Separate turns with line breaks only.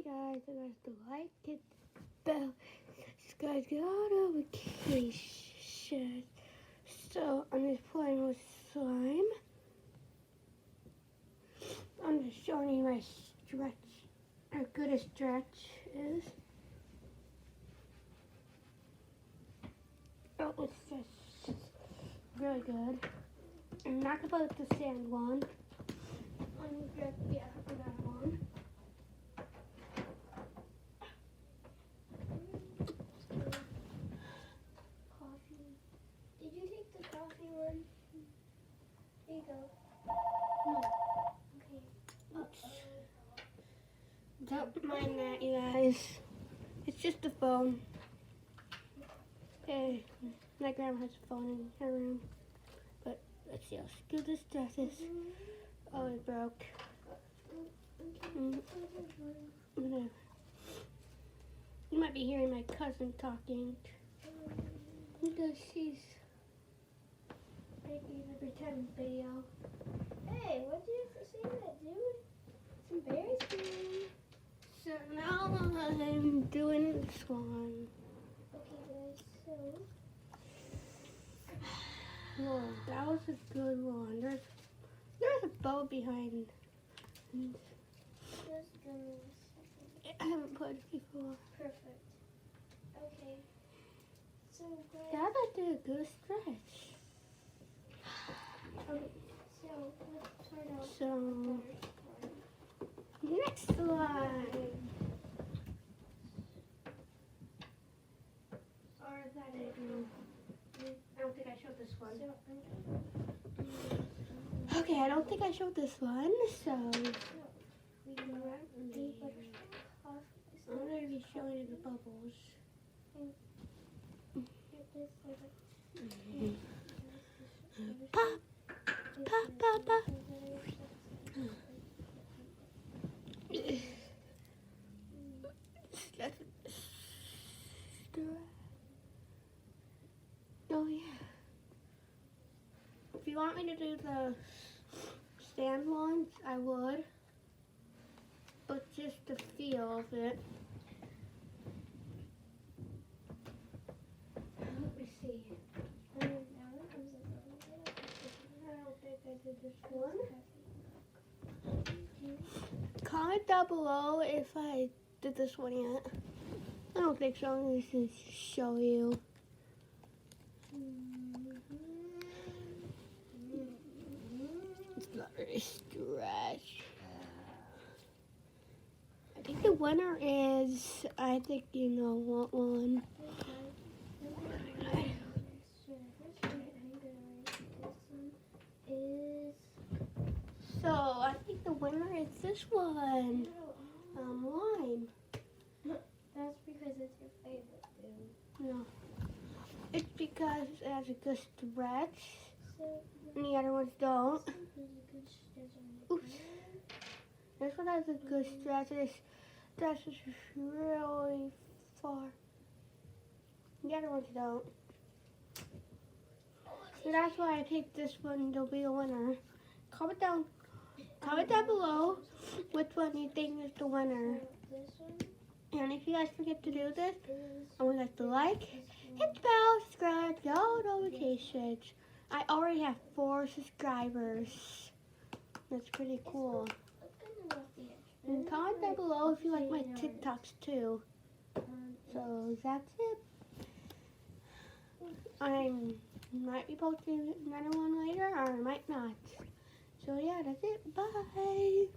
guys, I got to like, hit the bell, subscribe, get all notifications. So I'm just playing with slime. I'm just showing you my stretch, how good a stretch is. Oh, it's just really good. I'm not gonna put the sand one. I'm gonna grab that one.
Coffee. Did you take the coffee one? There you go.
No.
Okay.
Oops. Don't mind that, you guys. It's just a phone. Okay. My grandma has a phone in her room. But let's see how good this dress is. Oh, it broke. Whatever. You might be hearing my cousin talking. Because she's making a pretend video.
Hey, what do you have to say to that, dude? Some berries for me.
So now I'm doing this one.
Okay, guys, so.
Whoa, that was a good one. There's a bow behind.
Just give me a second.
I haven't put it before.
Perfect. Okay. So, guys.
That I did a good stretch.
Okay, so let's start out.
So next slide. Or is that it? I don't think I showed this one. Okay, I don't think I showed this one, so I'm going to be showing you the bubbles. Pop, pop, pop, pop. Oh yeah. If you want me to do the stand ones, I would. But just the feel of it. Let me see. I don't think I did this one. Comment down below if I did this one yet. I don't think so. I'm going to show you. It's not very stretch. I think the winner is, I think you know what one. So I think the winner is this one. Lime.
That's because it's your favorite, dude.
No. It's because it has a good stretch.
So,
And the other ones don't. Oops.
Oops.
This one has a good stretch. It stretches really far. The other ones don't. So that's why I picked this one to be a winner. Comment down below which one you think is the winner. And if you guys forget to do this, I would like to like, hit the bell, subscribe, get all notifications. I already have 4 subscribers. That's pretty cool. And comment down below if you like my TikToks too. So that's it. I might be posting another one later or I might not. So yeah, that's it. Bye.